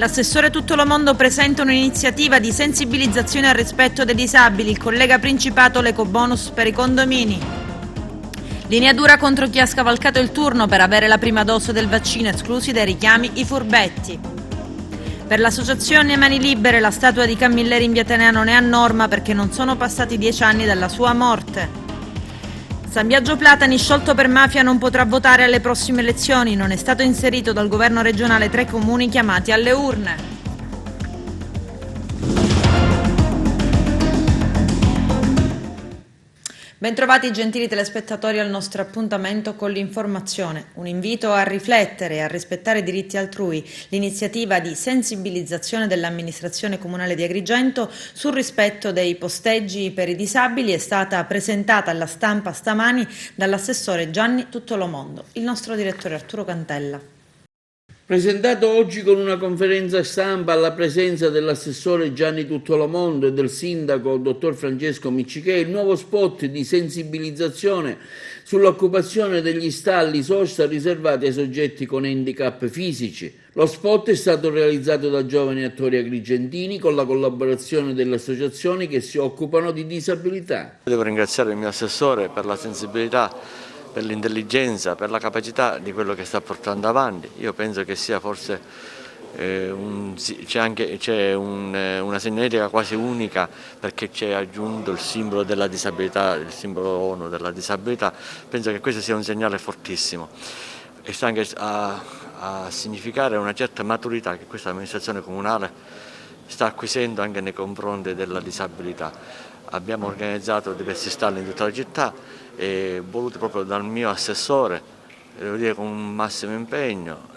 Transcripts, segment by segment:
L'assessore Tuttolomondo presenta un'iniziativa di sensibilizzazione al rispetto dei disabili, il collega Principato l'ecobonus per i condomini. Linea dura contro chi ha scavalcato il turno per avere la prima dose del vaccino, esclusi dai richiami i furbetti. Per l'associazione Mani Libere la statua di Camilleri in via Atenea non è a norma perché non sono passati 10 anni dalla sua morte. San Biagio Platani, sciolto per mafia, non potrà votare alle prossime elezioni. Non è stato inserito dal governo regionale tra i comuni chiamati alle urne. Bentrovati gentili telespettatori al nostro appuntamento con l'informazione. Un invito a riflettere e a rispettare i diritti altrui. L'iniziativa di sensibilizzazione dell'amministrazione comunale di Agrigento sul rispetto dei posteggi per i disabili è stata presentata alla stampa stamani dall'assessore Gianni Tuttolomondo. Il nostro direttore Arturo Cantella. Presentato oggi con una conferenza stampa alla presenza dell'assessore Gianni Tuttolomondo e del sindaco dottor Francesco Miccichè, il nuovo spot di sensibilizzazione sull'occupazione degli stalli sosta riservati ai soggetti con handicap fisici. Lo spot è stato realizzato da giovani attori agrigentini con la collaborazione delle associazioni che si occupano di disabilità. Devo ringraziare il mio assessore per la sensibilità, per l'intelligenza, per la capacità di quello che sta portando avanti. Io penso che sia forse c'è una segnaletica quasi unica, perché c'è aggiunto il simbolo della disabilità, il simbolo ONU della disabilità. Penso che questo sia un segnale fortissimo e sta anche a significare una certa maturità che questa amministrazione comunale sta acquisendo anche nei confronti della disabilità. Abbiamo organizzato diversi stalli in tutta la città e voluto proprio dal mio assessore, devo dire con un massimo impegno,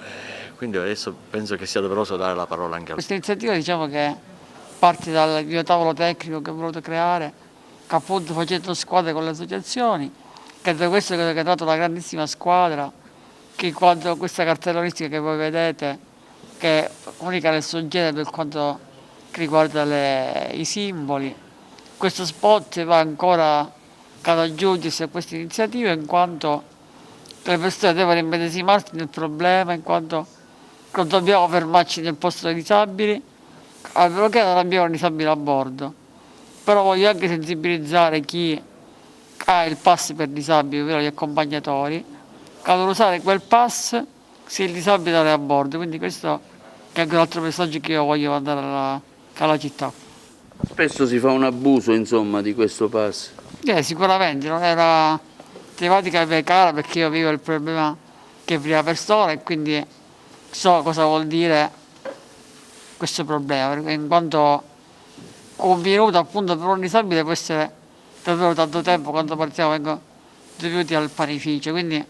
quindi adesso penso che sia doveroso dare la parola anche a lui. Questa iniziativa diciamo che parte dal mio tavolo tecnico che ho voluto creare, che appunto facendo squadre con le associazioni, che da questo credo che è dato una grandissima squadra, che in quanto questa cartellonistica che voi vedete, che è unica nel suo genere per quanto riguarda i simboli, questo spot va ancora ad aggiungersi a questa iniziativa in quanto le persone devono immedesimarsi nel problema, in quanto non dobbiamo fermarci nel posto dei disabili, a meno che non abbiamo un disabile a bordo. Però voglio anche sensibilizzare chi ha il pass per disabili, ovvero gli accompagnatori, che devono usare quel pass se il disabile non è a bordo. Quindi questo è anche un altro messaggio che io voglio mandare alla città. Spesso si fa un abuso, insomma, di questo pass. Sicuramente non è una tematica cara, perché io vivo il problema che è prima persona e quindi so cosa vuol dire questo problema, perché in quanto un minuto appunto per un disabile può essere davvero tanto tempo. Quando partiamo vengono dovuti al panificio, quindi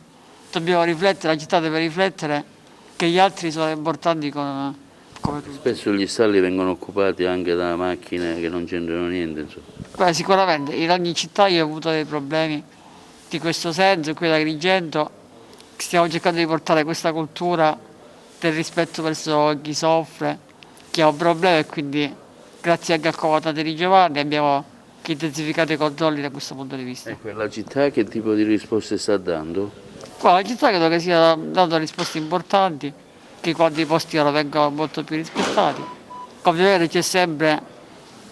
dobbiamo riflettere, la città deve riflettere che gli altri sono importanti come tutti. Spesso gli stalli vengono occupati anche da macchine che non c'entrano niente, insomma. Beh, sicuramente in ogni città io ho avuto dei problemi di questo senso, e qui ad Agrigento stiamo cercando di portare questa cultura del rispetto verso chi soffre, chi ha un problema, e quindi grazie anche al comandante di Giovanni abbiamo intensificato i controlli da questo punto di vista. Ecco, la città che tipo di risposte sta dando? Qua la città credo che stia dando risposte importanti, che quando i posti ora vengono molto più rispettati. Ovviamente c'è sempre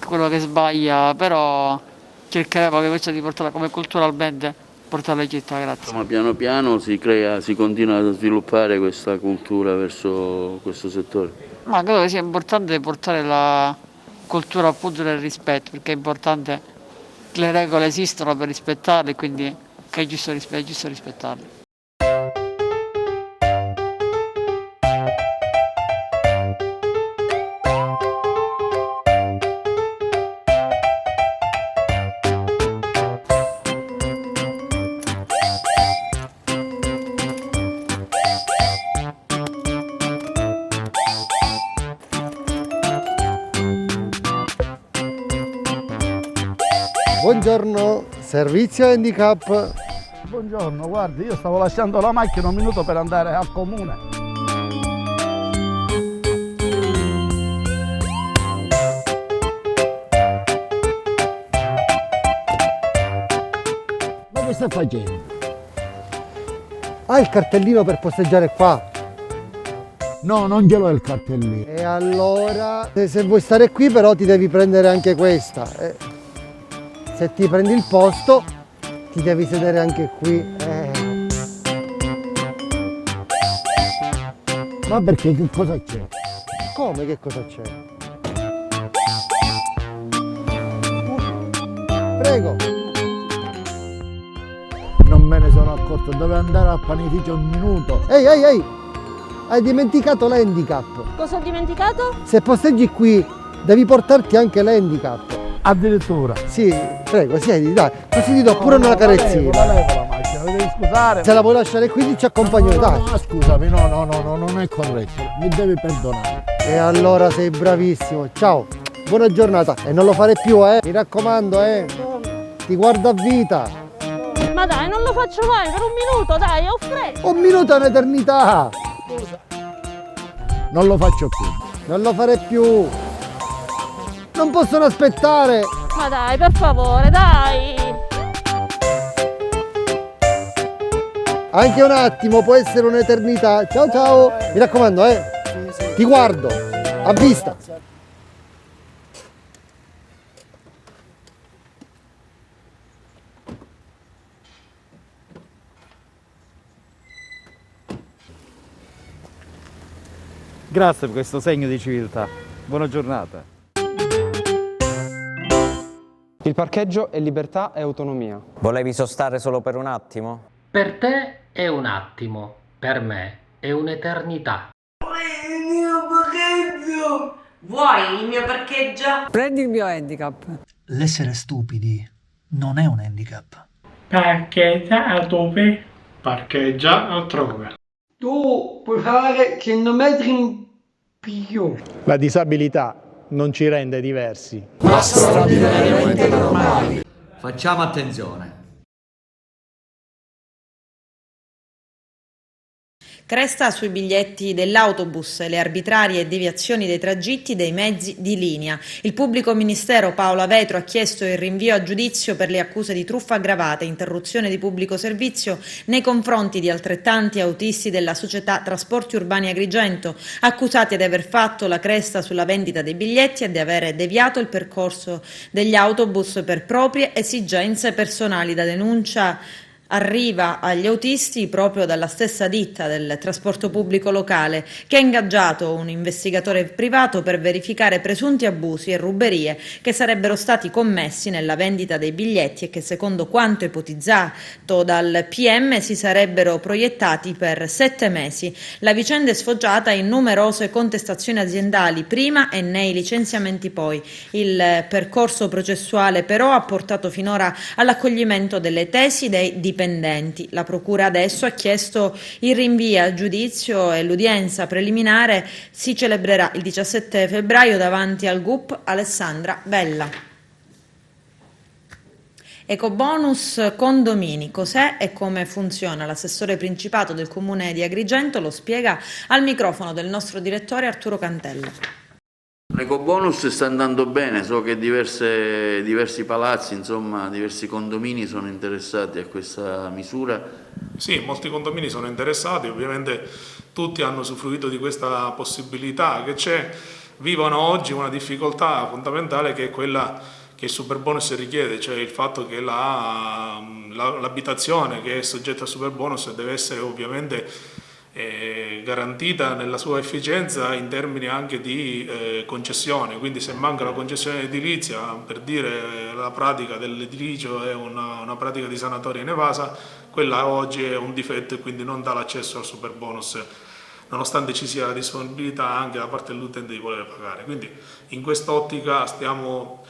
quello che sbaglia, però cercheremo che questo di portarla come culturalmente, portarla in città. Grazie. Ma piano piano si continua a sviluppare questa cultura verso questo settore. Ma credo che sia importante portare la cultura appunto del rispetto, perché è importante che le regole esistono per rispettarle, quindi che è giusto rispettarle. Buongiorno, servizio handicap. Buongiorno, guardi, io stavo lasciando la macchina un minuto per andare al comune. Ma che sta facendo? Ha il cartellino per posteggiare qua? No, non ce l'ho il cartellino. E allora, se vuoi stare qui però ti devi prendere anche questa. Se ti prendi il posto, ti devi sedere anche qui. Ma perché che cosa c'è? Come, che cosa c'è? Prego. Non me ne sono accorto, dovevo andare al panificio un minuto. Ehi, ehi, ehi! Hai dimenticato l'handicap. Cosa ho dimenticato? Se posteggi qui, devi portarti anche l'handicap. Addirittura. Sì, prego, siedi, dai. Così ti do pure una carezzina. La levo la macchina, mi devi scusare. Se la vuoi lasciare qui ti accompagno, dai. No, scusami, no, non è corretto. Mi devi perdonare. E allora sei bravissimo. Ciao, buona giornata. E non lo fare più, mi raccomando, Ti guardo a vita. Ma dai, non lo faccio mai per un minuto, dai, ho freddo. Un minuto è un'eternità. Non lo faccio più. Non lo fare più. Non possono aspettare. Ma dai, per favore, dai. Anche un attimo, può essere un'eternità. Ciao ciao. Mi raccomando, Ti guardo. A vista. Grazie per questo segno di civiltà. Buona giornata. Il parcheggio è libertà e autonomia. Volevi sostare solo per un attimo? Per te è un attimo, per me è un'eternità. Il mio parcheggio! Vuoi il mio parcheggio? Prendi il mio handicap. L'essere stupidi non è un handicap. Parcheggia dove? Parcheggia altrove. Tu puoi fare 100 metri in più. La disabilità non ci rende diversi, ma straordinariamente normali. Facciamo attenzione. Cresta sui biglietti dell'autobus e le arbitrarie deviazioni dei tragitti dei mezzi di linea. Il pubblico ministero Paola Vetro ha chiesto il rinvio a giudizio per le accuse di truffa aggravata e interruzione di pubblico servizio nei confronti di altrettanti autisti della società Trasporti Urbani Agrigento, accusati di aver fatto la cresta sulla vendita dei biglietti e di aver deviato il percorso degli autobus per proprie esigenze personali. La denuncia arriva agli autisti proprio dalla stessa ditta del trasporto pubblico locale, che ha ingaggiato un investigatore privato per verificare presunti abusi e ruberie che sarebbero stati commessi nella vendita dei biglietti e che, secondo quanto ipotizzato dal PM, si sarebbero proiettati per 7 mesi. La vicenda è sfoggiata in numerose contestazioni aziendali prima e nei licenziamenti poi. Il percorso processuale però ha portato finora all'accoglimento delle tesi dei dipendenti. La Procura adesso ha chiesto il rinvio a giudizio e l'udienza preliminare si celebrerà il 17 febbraio davanti al GUP Alessandra Bella. Ecobonus condomini, cos'è e come funziona? L'assessore principato del Comune di Agrigento lo spiega al microfono del nostro direttore Arturo Cantella. L'ecobonus sta andando bene, so che diversi palazzi, insomma diversi condomini sono interessati a questa misura. Sì, molti condomini sono interessati, ovviamente tutti hanno usufruito di questa possibilità che c'è, vivono oggi una difficoltà fondamentale che è quella che il superbonus richiede, cioè il fatto che l'abitazione che è soggetta al superbonus deve essere ovviamente garantita nella sua efficienza in termini anche di concessione, quindi se manca la concessione edilizia, per dire la pratica dell'edilizio è una pratica di sanatoria inevasa, quella oggi è un difetto e quindi non dà l'accesso al superbonus nonostante ci sia la disponibilità anche da parte dell'utente di voler pagare. Quindi in quest'ottica stiamo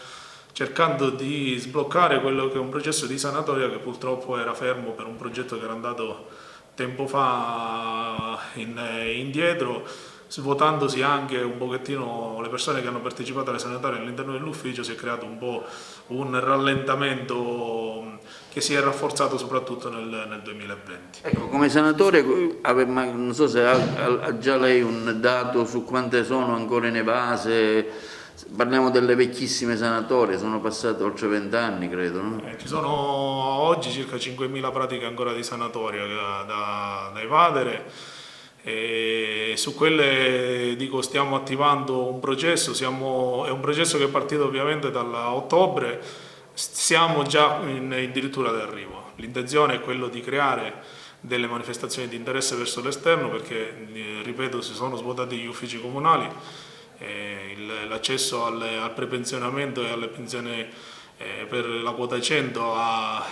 cercando di sbloccare quello che è un processo di sanatoria che purtroppo era fermo per un progetto che era andato tempo fa indietro, svuotandosi anche un pochettino le persone che hanno partecipato alle sanatorie all'interno dell'ufficio, si è creato un po' un rallentamento che si è rafforzato soprattutto nel 2020. Ecco, come sanatoria, non so se ha già lei un dato su quante sono ancora in evase. Parliamo delle vecchissime sanatorie, sono passate oltre 20 anni credo, no? Ci sono oggi circa 5.000 pratiche ancora di sanatoria da evadere E su quelle stiamo attivando un processo, è un processo che è partito ovviamente da ottobre, siamo già addirittura d'arrivo. L'intenzione è quello di creare delle manifestazioni di interesse verso l'esterno perché, ripeto, si sono svuotati gli uffici comunali, l'accesso al prepensionamento e alle pensioni per la quota 100 ha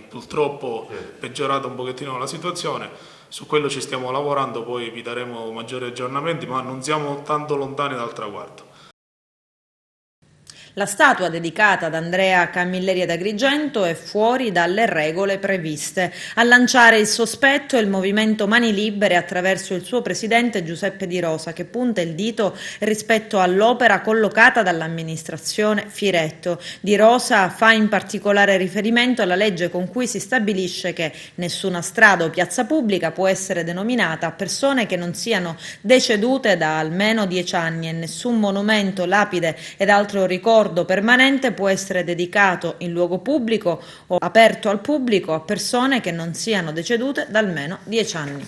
purtroppo peggiorato un pochettino la situazione. Su quello ci stiamo lavorando, poi vi daremo maggiori aggiornamenti, ma non siamo tanto lontani dal traguardo. La statua dedicata ad Andrea Camilleri ad Agrigento è fuori dalle regole previste. A lanciare il sospetto è il movimento Mani Libere attraverso il suo presidente Giuseppe Di Rosa, che punta il dito rispetto all'opera collocata dall'amministrazione Firetto. Di Rosa fa in particolare riferimento alla legge con cui si stabilisce che nessuna strada o piazza pubblica può essere denominata a persone che non siano decedute da almeno 10 anni e nessun monumento, lapide ed altro ricordo permanente può essere dedicato in luogo pubblico o aperto al pubblico a persone che non siano decedute da almeno 10 anni.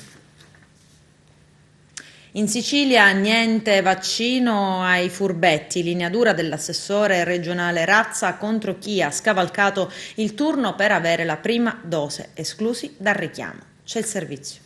In Sicilia niente vaccino ai furbetti, linea dura dell'assessore regionale Razza contro chi ha scavalcato il turno per avere la prima dose, esclusi dal richiamo. C'è il servizio.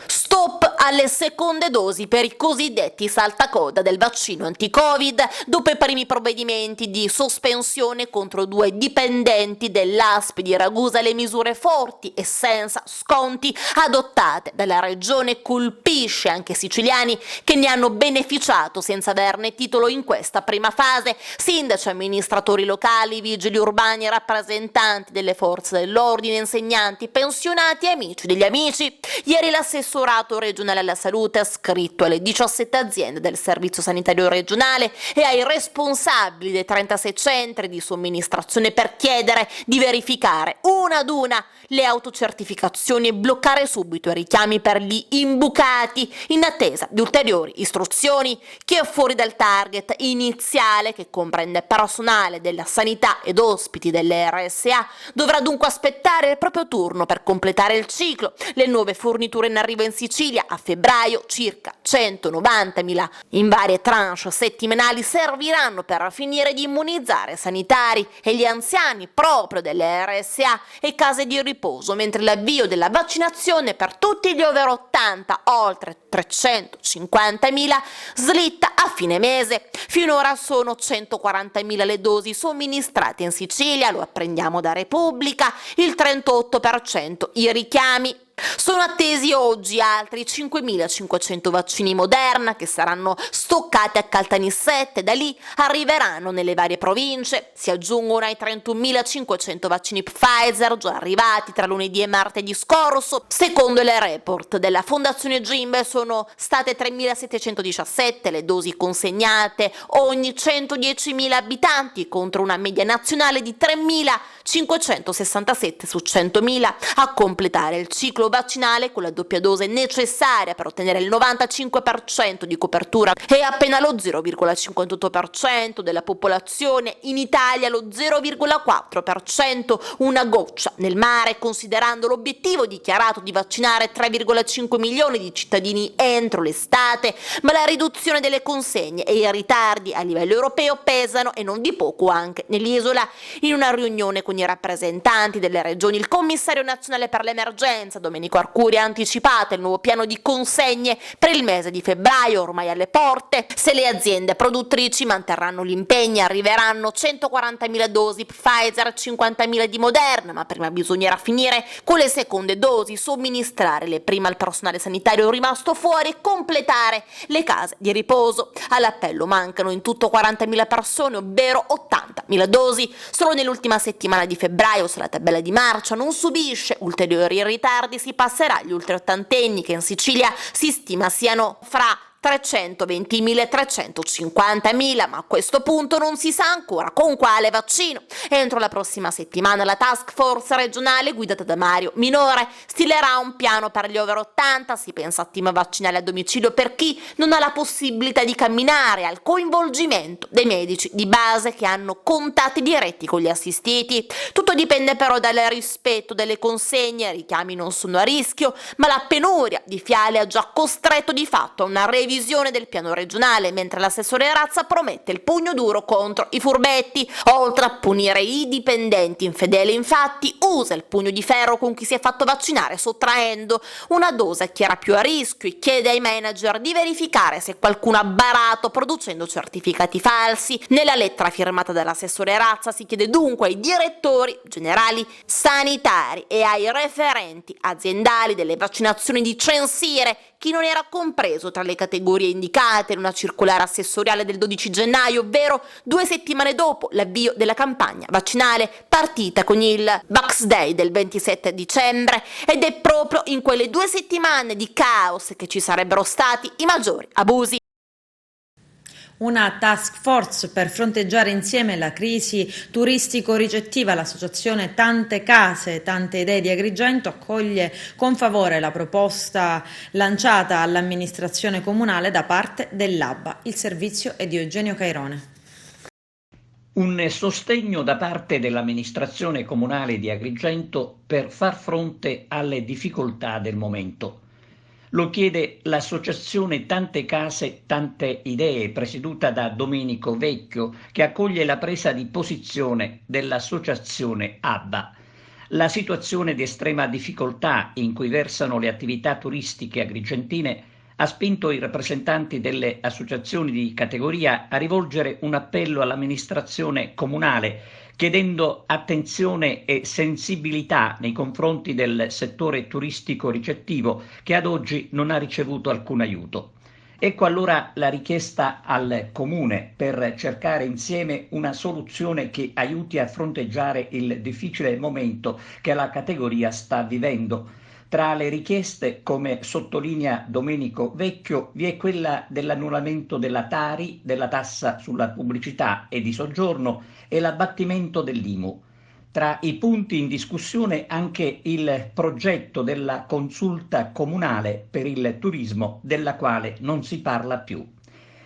Stop alle seconde dosi per i cosiddetti saltacoda del vaccino anti-Covid dopo i primi provvedimenti di sospensione contro 2 dipendenti dell'ASP di Ragusa. Le misure forti e senza sconti adottate dalla regione colpisce anche i siciliani che ne hanno beneficiato senza averne titolo in questa prima fase. Sindaci, amministratori locali, vigili urbani, rappresentanti delle forze dell'ordine, insegnanti, pensionati e amici degli amici. Ieri l'assessorato regionale alla salute ha scritto alle 17 aziende del servizio sanitario regionale e ai responsabili dei 36 centri di somministrazione per chiedere di verificare una ad una le autocertificazioni e bloccare subito i richiami per gli imbucati in attesa di ulteriori istruzioni. Chi è fuori dal target iniziale, che comprende personale della sanità ed ospiti delle RSA, dovrà dunque aspettare il proprio turno per completare il ciclo. Le nuove forniture in arrivo in Sicilia a febbraio, circa 190.000 in varie tranche settimanali, serviranno per finire di immunizzare sanitari e gli anziani proprio delle RSA e case di riposo, mentre l'avvio della vaccinazione per tutti gli over 80, oltre 350.000, slitta a fine mese. Finora sono 140.000 le dosi somministrate in Sicilia, lo apprendiamo da Repubblica, il 38% i richiami. Sono attesi oggi altri 5.500 vaccini Moderna che saranno stoccati a Caltanissette, da lì arriveranno nelle varie province. Si aggiungono ai 31.500 vaccini Pfizer già arrivati tra lunedì e martedì scorso. Secondo le report della Fondazione Gimbe sono state 3.717 le dosi consegnate ogni 110.000 abitanti contro una media nazionale di 3.567 su 100.000. A completare il ciclo vaccinale con la doppia dose necessaria per ottenere il 95% di copertura e appena lo 0,58% della popolazione. In Italia lo 0,4%, una goccia nel mare, considerando l'obiettivo dichiarato di vaccinare 3,5 milioni di cittadini entro l'estate, ma la riduzione delle consegne e i ritardi a livello europeo pesano e non di poco anche nell'isola. In una riunione con i rappresentanti delle regioni, il commissario nazionale per l'emergenza Domenico Arcuri ha anticipato il nuovo piano di consegne per il mese di febbraio, ormai alle porte. Se le aziende produttrici manterranno gli impegni, arriveranno 140.000 dosi Pfizer, 50.000 di Moderna, ma prima bisognerà finire con le seconde dosi, somministrare le prime al personale sanitario rimasto fuori e completare le case di riposo. All'appello mancano in tutto 40.000 persone, ovvero 80.000 dosi. Solo nell'ultima settimana di febbraio, se la tabella di marcia non subisce ulteriori ritardi, si passerà agli ultraottantenni, che in Sicilia si stima siano fra 320.000 e 350.000, ma a questo punto non si sa ancora con quale vaccino. Entro la prossima settimana la task force regionale guidata da Mario Minore stilerà un piano per gli over 80, si pensa a team vaccinali a domicilio per chi non ha la possibilità di camminare, al coinvolgimento dei medici di base che hanno contatti diretti con gli assistiti. Tutto dipende però dal rispetto delle consegne, i richiami non sono a rischio, ma la penuria di fiale ha già costretto di fatto a una revisione del piano regionale, mentre l'assessore Razza promette il pugno duro contro i furbetti. Oltre a punire i dipendenti infedeli, infatti, usa il pugno di ferro con chi si è fatto vaccinare sottraendo una dose a chi era più a rischio e chiede ai manager di verificare se qualcuno ha barato producendo certificati falsi. Nella lettera firmata dall'assessore Razza si chiede dunque ai direttori generali sanitari e ai referenti aziendali delle vaccinazioni di censire chi non era compreso tra le categorie indicate in una circolare assessoriale del 12 gennaio, ovvero 2 settimane dopo l'avvio della campagna vaccinale, partita con il Vax Day del 27 dicembre, ed è proprio in quelle 2 settimane di caos che ci sarebbero stati i maggiori abusi. Una task force per fronteggiare insieme la crisi turistico-ricettiva. L'associazione Tante Case, Tante Idee di Agrigento accoglie con favore la proposta lanciata all'amministrazione comunale da parte dell'ABBA. Il servizio è di Eugenio Cairone. Un sostegno da parte dell'amministrazione comunale di Agrigento per far fronte alle difficoltà del momento. Lo chiede l'associazione Tante Case, Tante Idee, presieduta da Domenico Vecchio, che accoglie la presa di posizione dell'associazione ABBA. La situazione di estrema difficoltà in cui versano le attività turistiche agrigentine ha spinto i rappresentanti delle associazioni di categoria a rivolgere un appello all'amministrazione comunale, chiedendo attenzione e sensibilità nei confronti del settore turistico ricettivo che ad oggi non ha ricevuto alcun aiuto. Ecco allora la richiesta al Comune per cercare insieme una soluzione che aiuti a fronteggiare il difficile momento che la categoria sta vivendo. Tra le richieste, come sottolinea Domenico Vecchio, vi è quella dell'annullamento della Tari, della tassa sulla pubblicità e di soggiorno e l'abbattimento dell'IMU. Tra i punti in discussione anche il progetto della consulta comunale per il turismo, della quale non si parla più.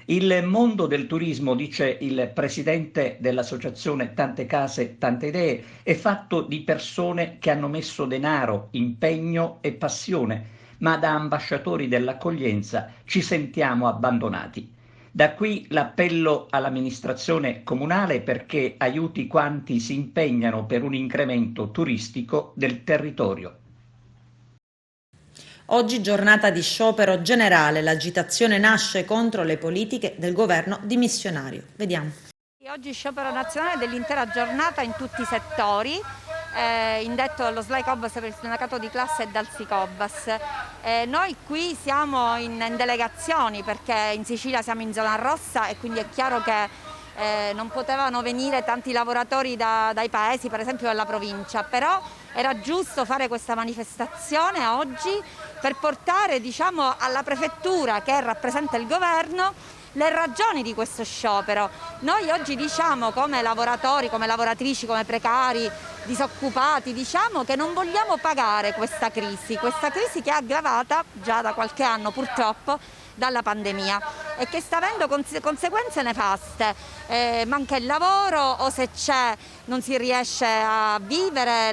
Il mondo del turismo, dice il presidente dell'associazione Tante Case, Tante Idee, è fatto di persone che hanno messo denaro, impegno e passione, ma da ambasciatori dell'accoglienza ci sentiamo abbandonati. Da qui l'appello all'amministrazione comunale perché aiuti quanti si impegnano per un incremento turistico del territorio. Oggi giornata di sciopero generale, l'agitazione nasce contro le politiche del governo dimissionario. Vediamo. Oggi sciopero nazionale dell'intera giornata in tutti i settori, indetto dallo SLAI Cobas per il sindacato di classe e dal SICOBAS. Noi qui siamo in delegazioni perché in Sicilia siamo in zona rossa e quindi è chiaro che non potevano venire tanti lavoratori dai paesi, per esempio dalla provincia, però era giusto fare questa manifestazione oggi per portare, diciamo, alla prefettura che rappresenta il governo le ragioni di questo sciopero. Noi oggi diciamo come lavoratori, come lavoratrici, come precari, disoccupati, diciamo che non vogliamo pagare questa crisi che è aggravata già da qualche anno purtroppo dalla pandemia e che sta avendo conseguenze nefaste, manca il lavoro o se c'è non si riesce a vivere,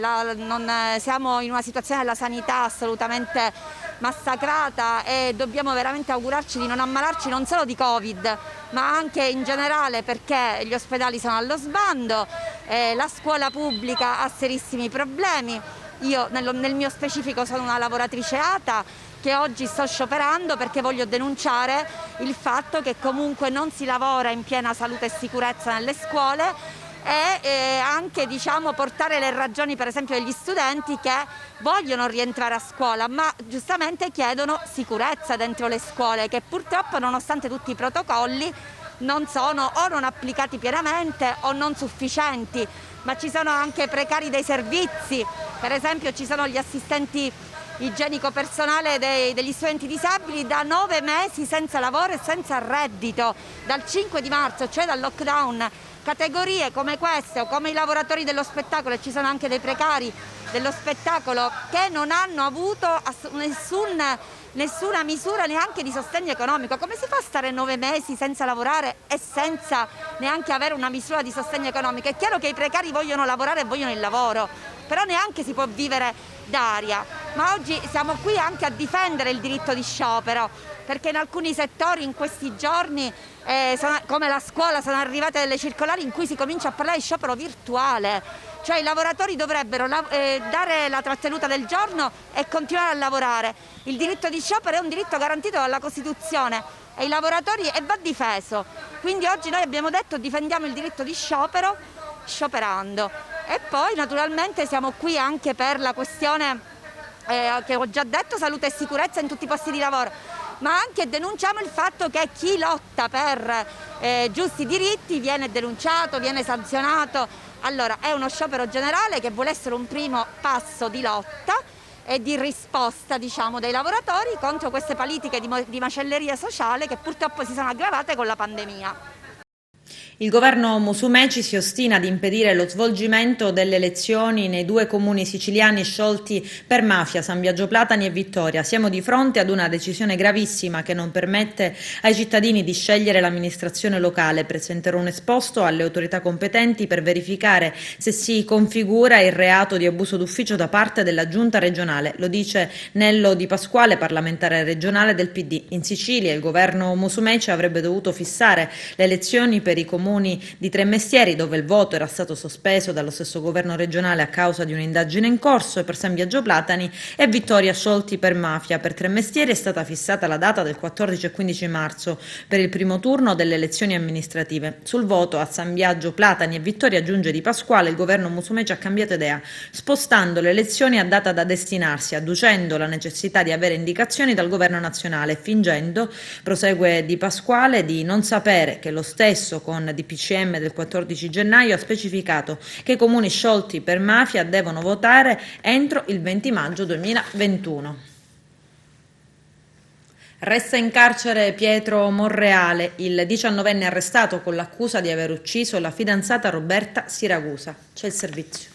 siamo in una situazione della sanità assolutamente massacrata e dobbiamo veramente augurarci di non ammalarci non solo di Covid ma anche in generale perché gli ospedali sono allo sbando, la scuola pubblica ha serissimi problemi. Io nel mio specifico sono una lavoratrice ATA che oggi sto scioperando perché voglio denunciare il fatto che comunque non si lavora in piena salute e sicurezza nelle scuole e anche diciamo, portare le ragioni per esempio degli studenti che vogliono rientrare a scuola ma giustamente chiedono sicurezza dentro le scuole che purtroppo nonostante tutti i protocolli non sono o non applicati pienamente o non sufficienti, ma ci sono anche precari dei servizi, per esempio ci sono gli assistenti igienico personale degli studenti disabili da 9 mesi senza lavoro e senza reddito, dal 5 di marzo, cioè dal lockdown. Categorie come queste o come i lavoratori dello spettacolo, e ci sono anche dei precari dello spettacolo che non hanno avuto nessuna misura neanche di sostegno economico. Come si fa a stare 9 mesi senza lavorare e senza neanche avere una misura di sostegno economico? È chiaro che i precari vogliono lavorare e vogliono il lavoro, però neanche si può vivere d'aria. Ma oggi siamo qui anche a difendere il diritto di sciopero, perché in alcuni settori in questi giorni, come la scuola, sono arrivate delle circolari in cui si comincia a parlare di sciopero virtuale. Cioè i lavoratori dovrebbero dare la trattenuta del giorno e continuare a lavorare. Il diritto di sciopero è un diritto garantito dalla Costituzione e i lavoratori va difeso. Quindi oggi noi abbiamo detto difendiamo il diritto di sciopero scioperando. E poi naturalmente siamo qui anche per la questione che ho già detto, salute e sicurezza in tutti i posti di lavoro, ma anche denunciamo il fatto che chi lotta per giusti diritti viene denunciato, viene sanzionato. Allora è uno sciopero generale che vuole essere un primo passo di lotta e di risposta, diciamo, dei lavoratori contro queste politiche di macelleria sociale che purtroppo si sono aggravate con la pandemia. Il governo Musumeci si ostina ad impedire lo svolgimento delle elezioni nei 2 comuni siciliani sciolti per mafia, San Biagio Platani e Vittoria. Siamo di fronte ad una decisione gravissima che non permette ai cittadini di scegliere l'amministrazione locale. Presenterò un esposto alle autorità competenti per verificare se si configura il reato di abuso d'ufficio da parte della giunta regionale. Lo dice Nello Di Pasquale, parlamentare regionale del PD. In Sicilia il governo Musumeci avrebbe dovuto fissare le elezioni per i comuni di Tremestieri, dove il voto era stato sospeso dallo stesso governo regionale a causa di un'indagine in corso, e per San Biagio Platani e Vittoria sciolti per mafia. Per Tremestieri è stata fissata la data del 14 e 15 marzo per il primo turno delle elezioni amministrative. Sul voto a San Biagio Platani e Vittoria, aggiunge Di Pasquale, il governo Musumeci ha cambiato idea, spostando le elezioni a data da destinarsi, adducendo la necessità di avere indicazioni dal governo nazionale, fingendo, prosegue Di Pasquale, di non sapere che lo stesso con DPCM del 14 gennaio ha specificato che i comuni sciolti per mafia devono votare entro il 20 maggio 2021. Resta in carcere Pietro Monreale, il 19enne arrestato con l'accusa di aver ucciso la fidanzata Roberta Siragusa. C'è il servizio.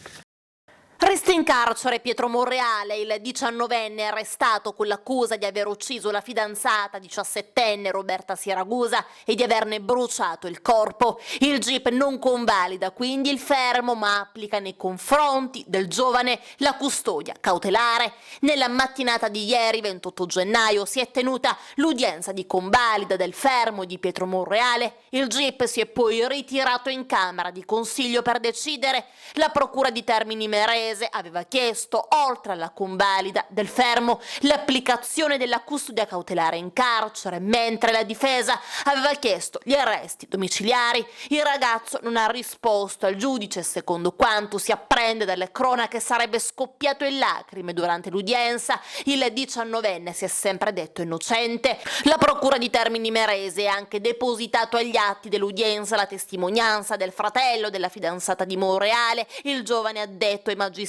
Resta in carcere Pietro Monreale, il 19enne arrestato con l'accusa di aver ucciso la fidanzata 17enne Roberta Siragusa e di averne bruciato il corpo. Il GIP non convalida quindi il fermo, ma applica nei confronti del giovane la custodia cautelare. Nella mattinata di ieri, 28 gennaio, si è tenuta l'udienza di convalida del fermo di Pietro Monreale. Il GIP si è poi ritirato in Camera di Consiglio per decidere. La Procura di Termini Imerese aveva chiesto, oltre alla convalida del fermo, l'applicazione della custodia cautelare in carcere, mentre la difesa aveva chiesto gli arresti domiciliari. Il ragazzo non ha risposto al giudice, secondo quanto si apprende dalle cronache sarebbe scoppiato in lacrime durante l'udienza. Il 19enne si è sempre detto innocente. La Procura di Termini Imerese ha anche depositato agli atti dell'udienza la testimonianza del fratello della fidanzata di Monreale. Il giovane ha detto ai magistrati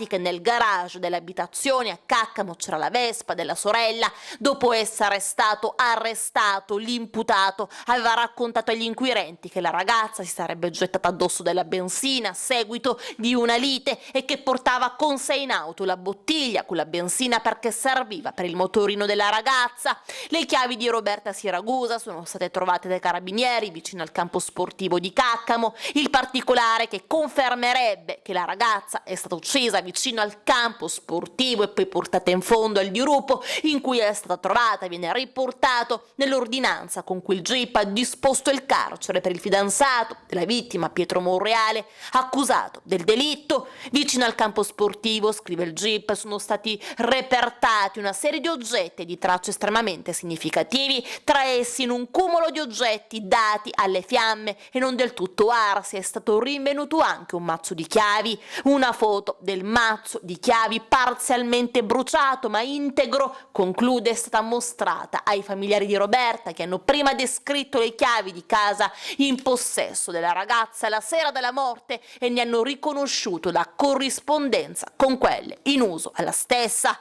che nel garage delle abitazioni a Caccamo c'era la Vespa della sorella. Dopo essere stato arrestato, l'imputato aveva raccontato agli inquirenti che la ragazza si sarebbe gettata addosso della benzina a seguito di una lite e che portava con sé in auto la bottiglia con la benzina perché serviva per il motorino della ragazza. Le chiavi di Roberta Siragusa sono state trovate dai carabinieri vicino al campo sportivo di Caccamo. Il particolare che confermerebbe che la ragazza è stata uccisa vicino al campo sportivo e poi portata in fondo al dirupo in cui è stata trovata viene riportato nell'ordinanza con cui il GIP ha disposto il carcere per il fidanzato della vittima Pietro Monreale, accusato del delitto. Vicino al campo sportivo, scrive il GIP, sono stati repertati una serie di oggetti e di tracce estremamente significativi, tra essi in un cumulo di oggetti dati alle fiamme e non del tutto arsi è stato rinvenuto anche un mazzo di chiavi. Una foto del mazzo di chiavi parzialmente bruciato ma integro, conclude, è stata mostrata ai familiari di Roberta che hanno prima descritto le chiavi di casa in possesso della ragazza la sera della morte e ne hanno riconosciuto la corrispondenza con quelle in uso alla stessa.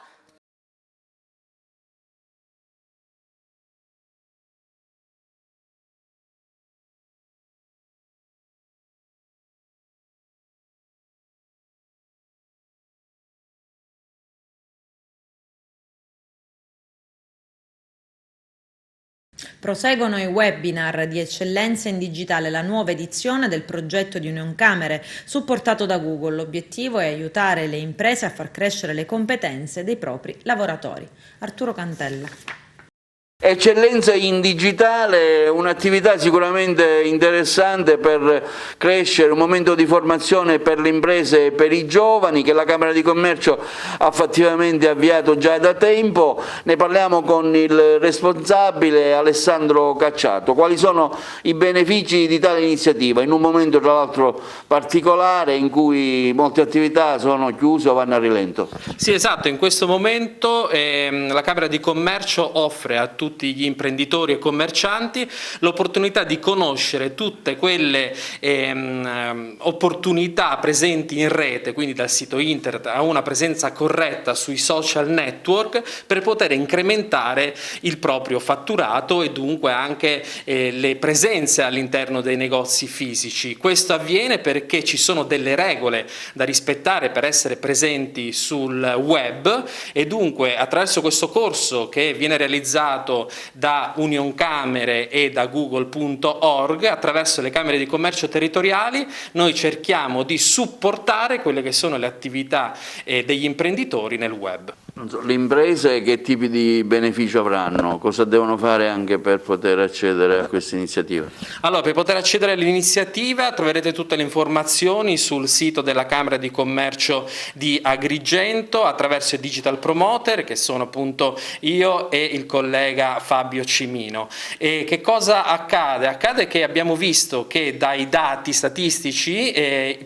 Proseguono i webinar di eccellenza in digitale, la nuova edizione del progetto di Unioncamere supportato da Google. L'obiettivo è aiutare le imprese a far crescere le competenze dei propri lavoratori. Arturo Cantella. Eccellenza in digitale, un'attività sicuramente interessante per crescere, un momento di formazione per le imprese e per i giovani che la Camera di Commercio ha fattivamente avviato già da tempo. Ne parliamo con il responsabile Alessandro Cacciato. Quali sono i benefici di tale iniziativa in un momento tra l'altro particolare in cui molte attività sono chiuse o vanno a rilento? Sì, esatto, in questo momento la Camera di Commercio offre a tutti gli imprenditori e commercianti l'opportunità di conoscere tutte quelle opportunità presenti in rete, quindi dal sito internet a una presenza corretta sui social network per poter incrementare il proprio fatturato e dunque anche le presenze all'interno dei negozi fisici. Questo avviene perché ci sono delle regole da rispettare per essere presenti sul web e dunque attraverso questo corso che viene realizzato da Unioncamere e da Google.org, attraverso le Camere di Commercio territoriali, noi cerchiamo di supportare quelle che sono le attività degli imprenditori nel web. Le imprese che tipi di beneficio avranno? Cosa devono fare anche per poter accedere a questa iniziativa? Allora, per poter accedere all'iniziativa troverete tutte le informazioni sul sito della Camera di Commercio di Agrigento attraverso i Digital Promoter, che sono appunto io e il collega Fabio Cimino. E che cosa accade? Accade che abbiamo visto che dai dati statistici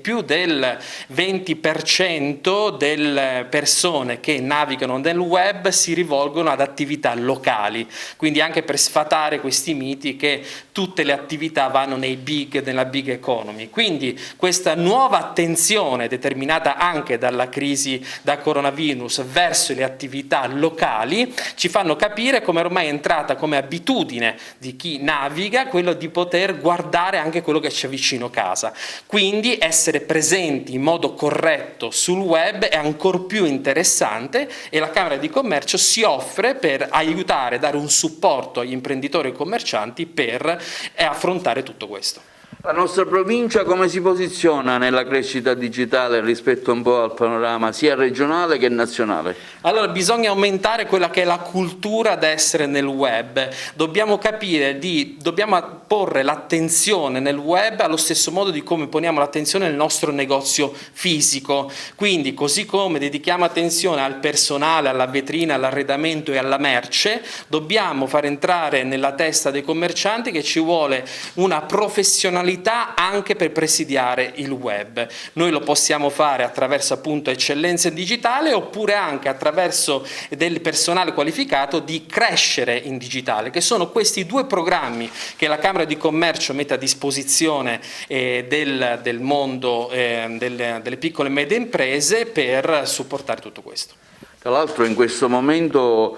più del 20% delle persone che navigano nel web si rivolgono ad attività locali, quindi anche per sfatare questi miti che tutte le attività vanno nella big economy. Quindi questa nuova attenzione determinata anche dalla crisi da coronavirus verso le attività locali ci fanno capire come ormai è entrata come abitudine di chi naviga quello di poter guardare anche quello che c'è vicino casa. Quindi essere presenti in modo corretto sul web è ancor più interessante e la Camera di Commercio si offre per aiutare, dare un supporto agli imprenditori e commercianti per affrontare tutto questo. La nostra provincia come si posiziona nella crescita digitale rispetto un po' al panorama sia regionale che nazionale? Allora bisogna aumentare quella che è la cultura da essere nel web, dobbiamo capire dobbiamo porre l'attenzione nel web allo stesso modo di come poniamo l'attenzione nel nostro negozio fisico, quindi così come dedichiamo attenzione al personale, alla vetrina, all'arredamento e alla merce, dobbiamo far entrare nella testa dei commercianti che ci vuole una professionalità anche per presidiare il web. Noi lo possiamo fare attraverso appunto eccellenza digitale oppure anche attraverso del personale qualificato di crescere in digitale, che sono questi due programmi che la Camera di Commercio mette a disposizione del mondo delle piccole e medie imprese per supportare tutto questo. Tra l'altro in questo momento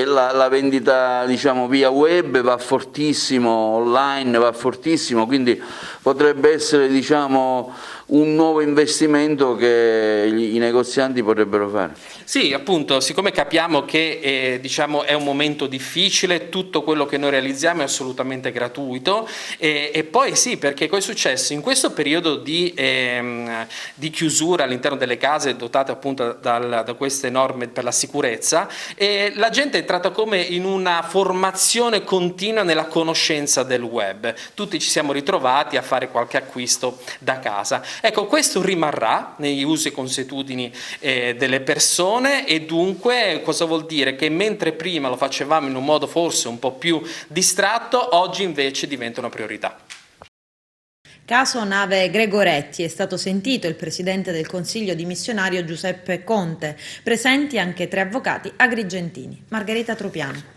la vendita diciamo, via web va fortissimo, online va fortissimo, quindi potrebbe essere diciamo, un nuovo investimento che i negozianti potrebbero fare. Sì, appunto, siccome capiamo che diciamo, è un momento difficile, tutto quello che noi realizziamo è assolutamente gratuito e poi sì, perché cosa è successo? In questo periodo di chiusura all'interno delle case dotate appunto da queste norme per la sicurezza, la gente è entrata come in una formazione continua nella conoscenza del web. Tutti ci siamo ritrovati a fare qualche acquisto da casa. Ecco, questo rimarrà negli usi e consuetudini delle persone e dunque cosa vuol dire? Che mentre prima lo facevamo in un modo forse un po' più distratto, oggi invece diventa una priorità. Caso nave Gregoretti, è stato sentito il presidente del Consiglio dimissionario Giuseppe Conte, presenti anche 3 avvocati agrigentini. Margherita Tropiano.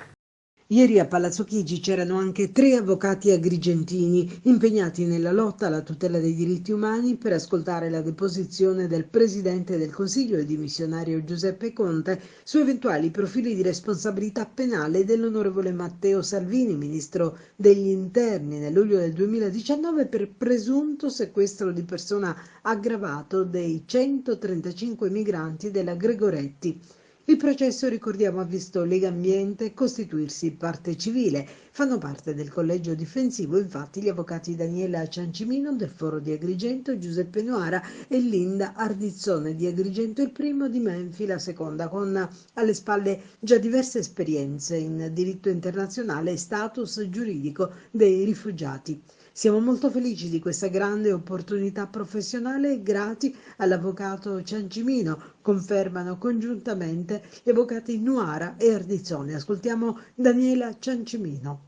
Ieri a Palazzo Chigi c'erano anche 3 avvocati agrigentini impegnati nella lotta alla tutela dei diritti umani per ascoltare la deposizione del Presidente del Consiglio, il dimissionario Giuseppe Conte, su eventuali profili di responsabilità penale dell'onorevole Matteo Salvini, Ministro degli Interni, nel luglio del 2019 per presunto sequestro di persona aggravato dei 135 migranti della Gregoretti. Il processo, ricordiamo, ha visto Legambiente costituirsi parte civile. Fanno parte del collegio difensivo infatti gli avvocati Daniela Ciancimino del Foro di Agrigento, Giuseppe Nuara e Linda Ardizzone di Agrigento, il primo, di Menfi la seconda, con alle spalle già diverse esperienze in diritto internazionale e status giuridico dei rifugiati. Siamo molto felici di questa grande opportunità professionale e grati all'avvocato Ciancimino, confermano congiuntamente gli avvocati Nuara e Ardizzone. Ascoltiamo Daniela Ciancimino.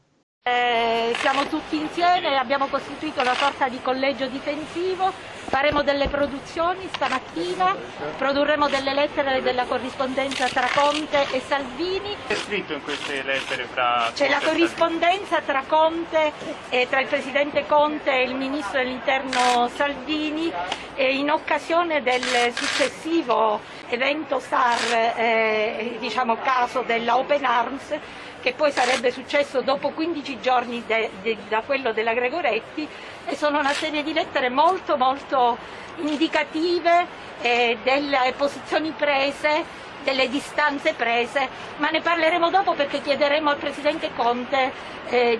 Siamo tutti insieme, abbiamo costituito una sorta di collegio difensivo, faremo delle produzioni stamattina, produrremo delle lettere della corrispondenza tra Conte e Salvini. Che è scritto in queste lettere fra... C'è la corrispondenza tra Conte e tra il Presidente Conte e il Ministro dell'Interno Salvini in occasione del successivo evento SAR, caso della Open Arms, che poi sarebbe successo dopo 15 giorni da quello della Gregoretti, e sono una serie di lettere molto indicative delle posizioni prese, delle distanze prese, ma ne parleremo dopo perché chiederemo al Presidente Conte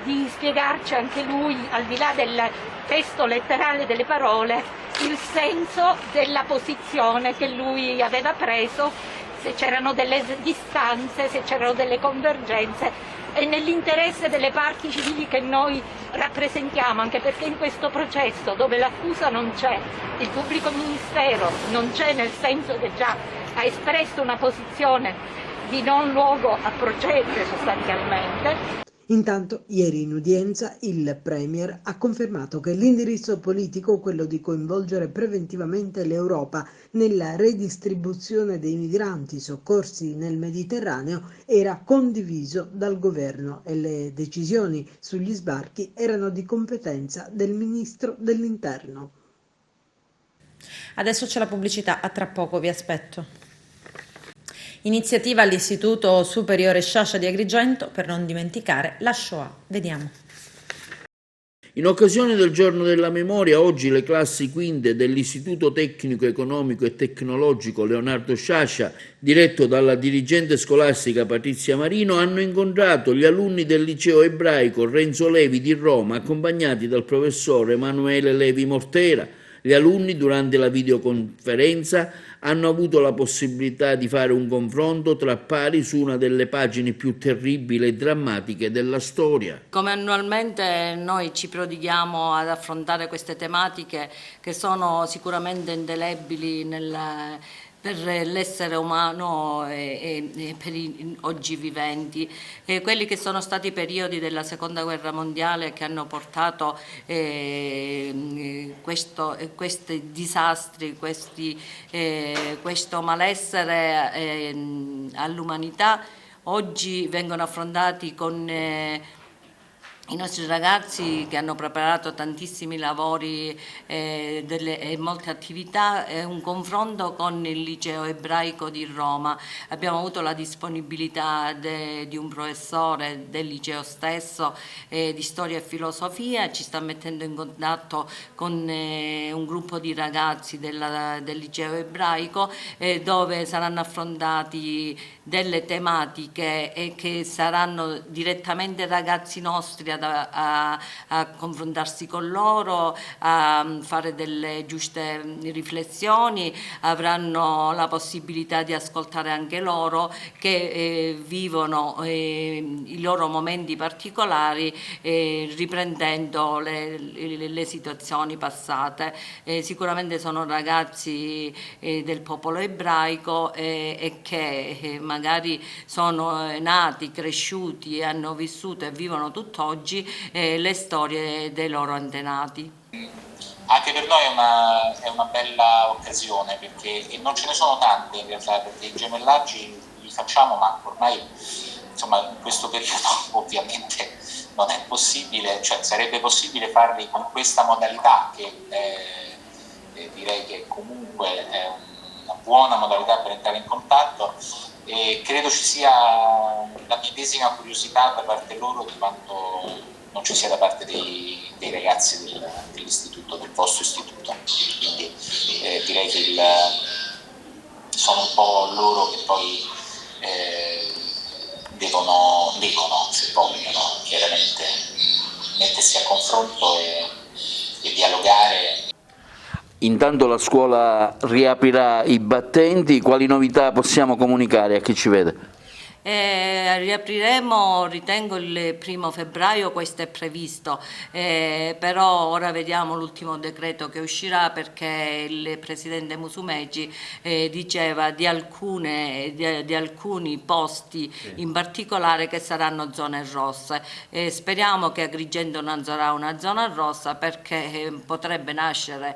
di spiegarci anche lui, al di là del testo letterale delle parole, il senso della posizione che lui aveva preso, se c'erano delle distanze, se c'erano delle convergenze, e nell'interesse delle parti civili che noi rappresentiamo, anche perché in questo processo dove l'accusa non c'è, il pubblico ministero non c'è, nel senso che già ha espresso una posizione di non luogo a procedere sostanzialmente. Intanto, ieri in udienza, il Premier ha confermato che l'indirizzo politico, quello di coinvolgere preventivamente l'Europa nella redistribuzione dei migranti soccorsi nel Mediterraneo, era condiviso dal governo e le decisioni sugli sbarchi erano di competenza del Ministro dell'Interno. Adesso c'è la pubblicità, a tra poco, vi aspetto. Iniziativa all'Istituto Superiore Sciascia di Agrigento per non dimenticare la Shoah. Vediamo. In occasione del Giorno della Memoria, oggi le classi quinte dell'Istituto Tecnico Economico e Tecnologico Leonardo Sciascia, diretto dalla dirigente scolastica Patrizia Marino, hanno incontrato gli alunni del liceo ebraico Renzo Levi di Roma, accompagnati dal professore Emanuele Levi Mortera. Gli alunni, durante la videoconferenza, hanno avuto la possibilità di fare un confronto tra pari su una delle pagine più terribili e drammatiche della storia. Come annualmente noi ci prodighiamo ad affrontare queste tematiche che sono sicuramente indelebili per l'essere umano e per i oggi viventi. Quelli che sono stati i periodi della Seconda Guerra Mondiale che hanno portato questi disastri, questo malessere all'umanità, oggi vengono affrontati con i nostri ragazzi che hanno preparato tantissimi lavori e molte attività, un confronto con il liceo ebraico di Roma. Abbiamo avuto la disponibilità di un professore del liceo stesso di storia e filosofia, ci sta mettendo in contatto con un gruppo di ragazzi del liceo ebraico dove saranno affrontati delle tematiche che saranno direttamente ragazzi nostri a confrontarsi con loro, a fare delle giuste riflessioni, avranno la possibilità di ascoltare anche loro che vivono i loro momenti particolari riprendendo le situazioni passate. Sicuramente sono ragazzi del popolo ebraico e che magari sono nati, cresciuti e hanno vissuto e vivono tutt'oggi le storie dei loro antenati. Anche per noi è una bella occasione perché non ce ne sono tante in realtà, perché i gemellaggi li facciamo, ma ormai insomma in questo periodo ovviamente non è possibile, cioè sarebbe possibile farli con questa modalità che direi che comunque è una buona modalità per entrare in contatto. E credo ci sia la medesima curiosità da parte loro di quanto non ci sia da parte dei ragazzi dell'istituto, del vostro istituto. Quindi direi che sono un po' loro che poi devono, se vogliono, chiaramente mettersi a confronto e dialogare. Intanto la scuola riaprirà i battenti, quali novità possiamo comunicare a chi ci vede? Riapriremo, ritengo, il 1° febbraio, questo è previsto, però ora vediamo l'ultimo decreto che uscirà, perché il Presidente Musumeci diceva di alcuni posti in particolare che saranno zone rosse. Speriamo che Agrigento non sarà una zona rossa, perché potrebbe nascere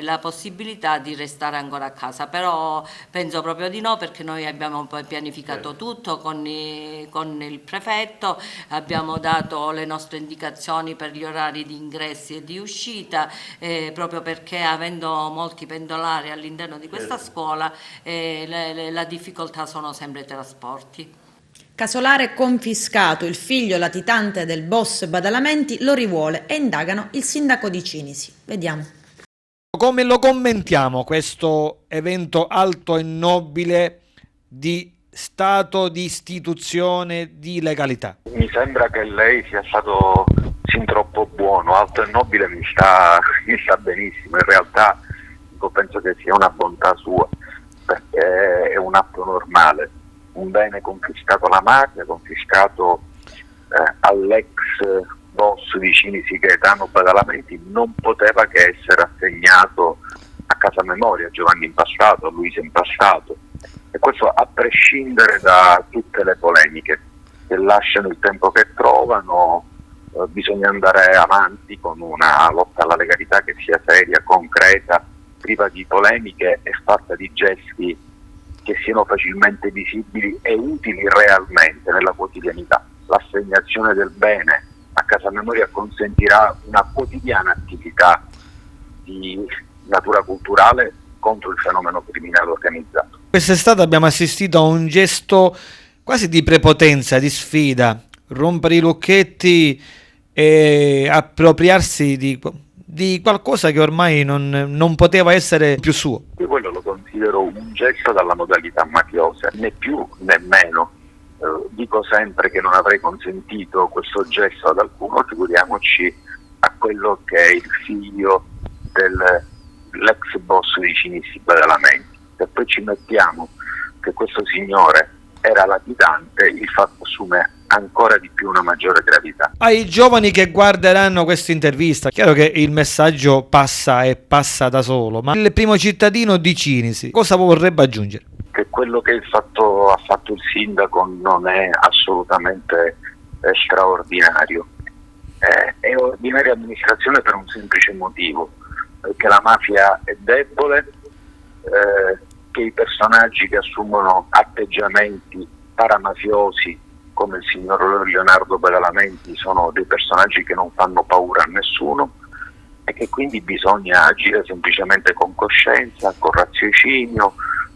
la possibilità di restare ancora a casa, però penso proprio di no, perché noi abbiamo poi pianificato tutto con il prefetto, abbiamo dato le nostre indicazioni per gli orari di ingressi e di uscita, proprio perché avendo molti pendolari all'interno di questa scuola la difficoltà sono sempre i trasporti. Casolare confiscato, il figlio latitante del boss Badalamenti lo rivuole e indagano il sindaco di Cinisi. Vediamo. Come lo commentiamo questo evento alto e nobile di Stato, di istituzione, di legalità? Mi sembra che lei sia stato sin troppo buono, alto e nobile mi sta benissimo, in realtà penso che sia una bontà sua, perché è un atto normale, un bene confiscato alla mafia, confiscato all'ex boss di Cinisi Gaetano Badalamenti, non poteva che essere assegnato a Casa Memoria, a Giovanni Impastato, a Luisa Impastato. E questo a prescindere da tutte le polemiche che lasciano il tempo che trovano. Bisogna andare avanti con una lotta alla legalità che sia seria, concreta, priva di polemiche e fatta di gesti che siano facilmente visibili e utili realmente nella quotidianità. L'assegnazione del bene a Casa Memoria consentirà una quotidiana attività di natura culturale contro il fenomeno criminale organizzato. Quest'estate abbiamo assistito a un gesto quasi di prepotenza, di sfida, rompere i lucchetti e appropriarsi di qualcosa che ormai non poteva essere più suo. Io quello lo considero un gesto dalla modalità mafiosa, né più né meno. Dico sempre che non avrei consentito questo gesto ad alcuno, figuriamoci a quello che è il figlio dell'ex boss di Cinisi Badalamenti. Se poi ci mettiamo che questo signore era latitante, il fatto assume ancora di più una maggiore gravità. Ai giovani che guarderanno questa intervista, chiaro che il messaggio passa e passa da solo, ma il primo cittadino di Cinisi cosa vorrebbe aggiungere? Che quello che ha fatto il sindaco non è assolutamente straordinario, è ordinaria amministrazione per un semplice motivo, che la mafia è debole, che i personaggi che assumono atteggiamenti paramafiosi come il signor Leonardo Badalamenti sono dei personaggi che non fanno paura a nessuno e che quindi bisogna agire semplicemente con coscienza, con raziocinio,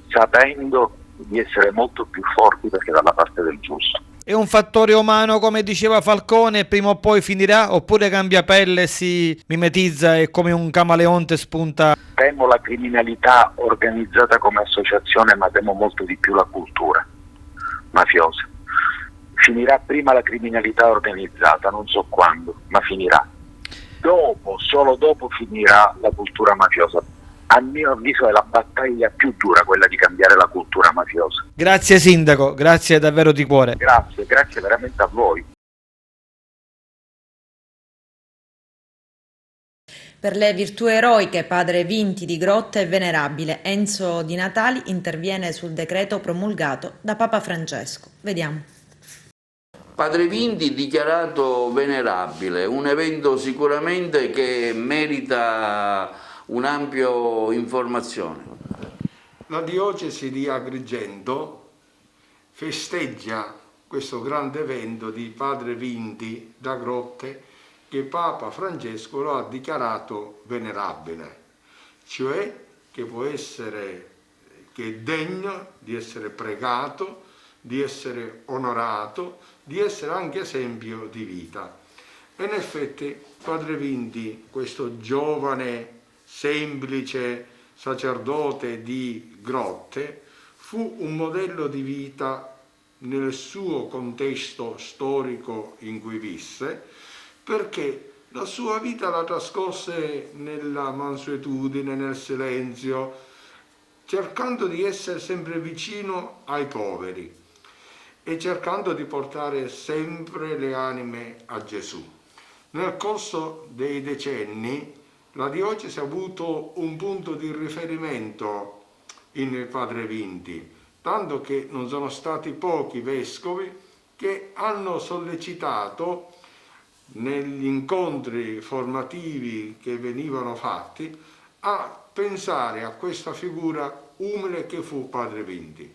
sapendo di essere molto più forti perché dalla parte del giusto. È un fattore umano, come diceva Falcone, prima o poi finirà, oppure cambia pelle, si mimetizza e come un camaleonte spunta? Temo la criminalità organizzata come associazione, ma temo molto di più la cultura mafiosa. Finirà prima la criminalità organizzata, non so quando, ma finirà. Dopo, solo dopo finirà la cultura mafiosa. A mio avviso è la battaglia più dura quella di cambiare la cultura mafiosa. Grazie sindaco, grazie davvero di cuore. Grazie veramente a voi. Per le virtù eroiche padre Vinti di Grotta e venerabile Enzo Di Natali interviene sul decreto promulgato da Papa Francesco. Vediamo. Padre Vinti dichiarato venerabile, un evento sicuramente che merita un'ampia informazione. La diocesi di Agrigento festeggia questo grande evento di Padre Vinti da Grotte che Papa Francesco lo ha dichiarato venerabile, cioè che può essere, che è degno di essere pregato, di essere onorato, di essere anche esempio di vita. E in effetti Padre Vinti, questo giovane semplice sacerdote di Grotte, fu un modello di vita nel suo contesto storico in cui visse, perché la sua vita la trascorse nella mansuetudine, nel silenzio, cercando di essere sempre vicino ai poveri e cercando di portare sempre le anime a Gesù. Nel corso dei decenni la diocesi ha avuto un punto di riferimento in Padre Vinti, tanto che non sono stati pochi vescovi che hanno sollecitato negli incontri formativi che venivano fatti a pensare a questa figura umile che fu Padre Vinti,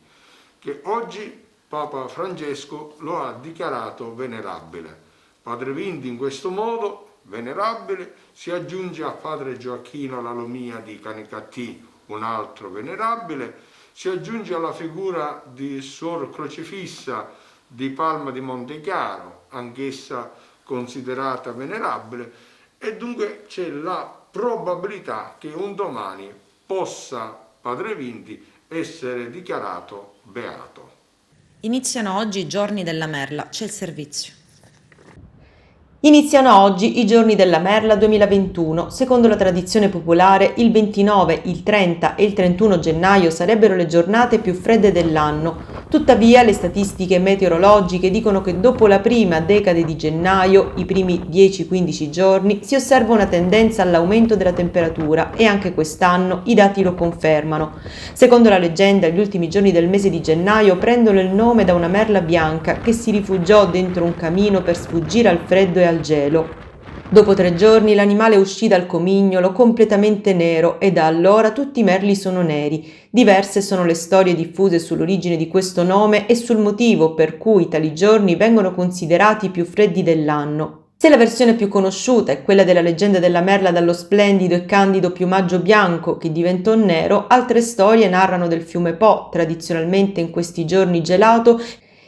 che oggi Papa Francesco lo ha dichiarato venerabile. Padre Vinti in questo modo, venerabile, si aggiunge a Padre Gioacchino Lalomia di Canicattì, un altro venerabile, si aggiunge alla figura di Suor Crocifissa di Palma di Montechiaro, anch'essa considerata venerabile, e dunque c'è la probabilità che un domani possa Padre Vinti essere dichiarato beato. Iniziano oggi i giorni della Merla, c'è il servizio. Iniziano oggi i giorni della Merla 2021. Secondo la tradizione popolare, il 29, il 30 e il 31 gennaio sarebbero le giornate più fredde dell'anno. Tuttavia, le statistiche meteorologiche dicono che dopo la prima decade di gennaio, i primi 10-15 giorni, si osserva una tendenza all'aumento della temperatura e anche quest'anno i dati lo confermano. Secondo la leggenda, gli ultimi giorni del mese di gennaio prendono il nome da una merla bianca che si rifugiò dentro un camino per sfuggire al freddo e al gelo. Dopo 3 giorni l'animale uscì dal comignolo completamente nero e da allora tutti i merli sono neri. Diverse sono le storie diffuse sull'origine di questo nome e sul motivo per cui tali giorni vengono considerati i più freddi dell'anno. Se la versione più conosciuta è quella della leggenda della merla dallo splendido e candido piumaggio bianco che diventò nero, altre storie narrano del fiume Po, tradizionalmente in questi giorni gelato,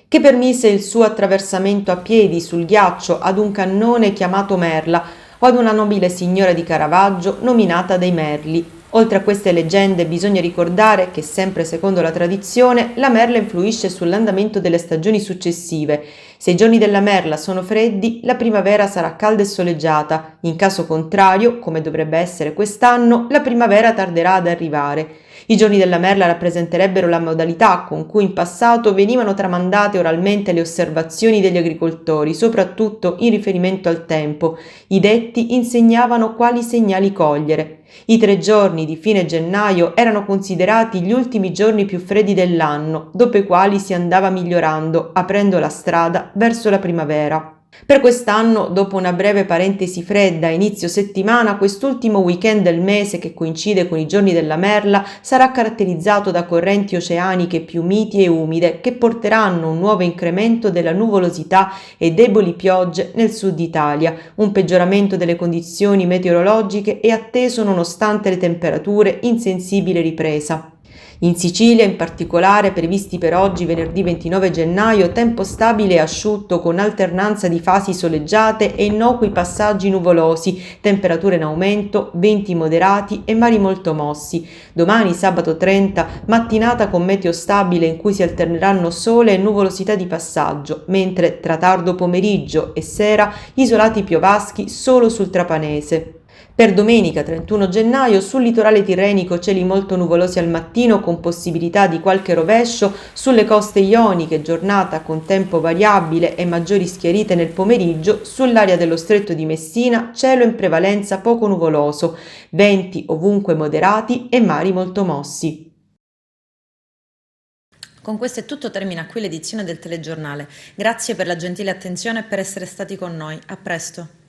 che permise il suo attraversamento a piedi sul ghiaccio ad un cannone chiamato Merla o ad una nobile signora di Caravaggio nominata dei Merli. Oltre a queste leggende bisogna ricordare che, sempre secondo la tradizione, la merla influisce sull'andamento delle stagioni successive. Se i giorni della merla sono freddi, la primavera sarà calda e soleggiata. In caso contrario, come dovrebbe essere quest'anno, la primavera tarderà ad arrivare. I giorni della merla rappresenterebbero la modalità con cui in passato venivano tramandate oralmente le osservazioni degli agricoltori, soprattutto in riferimento al tempo. I detti insegnavano quali segnali cogliere. I 3 giorni di fine gennaio erano considerati gli ultimi giorni più freddi dell'anno, dopo i quali si andava migliorando, aprendo la strada verso la primavera. Per quest'anno, dopo una breve parentesi fredda a inizio settimana, quest'ultimo weekend del mese, che coincide con i giorni della merla, sarà caratterizzato da correnti oceaniche più miti e umide che porteranno un nuovo incremento della nuvolosità e deboli piogge nel sud Italia. Un peggioramento delle condizioni meteorologiche è atteso nonostante le temperature in sensibile ripresa. In Sicilia, in particolare, previsti per oggi venerdì 29 gennaio, tempo stabile e asciutto con alternanza di fasi soleggiate e innocui passaggi nuvolosi, temperature in aumento, venti moderati e mari molto mossi. Domani, sabato 30, mattinata con meteo stabile in cui si alterneranno sole e nuvolosità di passaggio, mentre tra tardo pomeriggio e sera isolati piovaschi solo sul Trapanese. Per domenica 31 gennaio sul litorale tirrenico cieli molto nuvolosi al mattino con possibilità di qualche rovescio, sulle coste ioniche giornata con tempo variabile e maggiori schiarite nel pomeriggio, sull'area dello stretto di Messina cielo in prevalenza poco nuvoloso, venti ovunque moderati e mari molto mossi. Con questo è tutto, termina qui l'edizione del telegiornale. Grazie per la gentile attenzione e per essere stati con noi. A presto.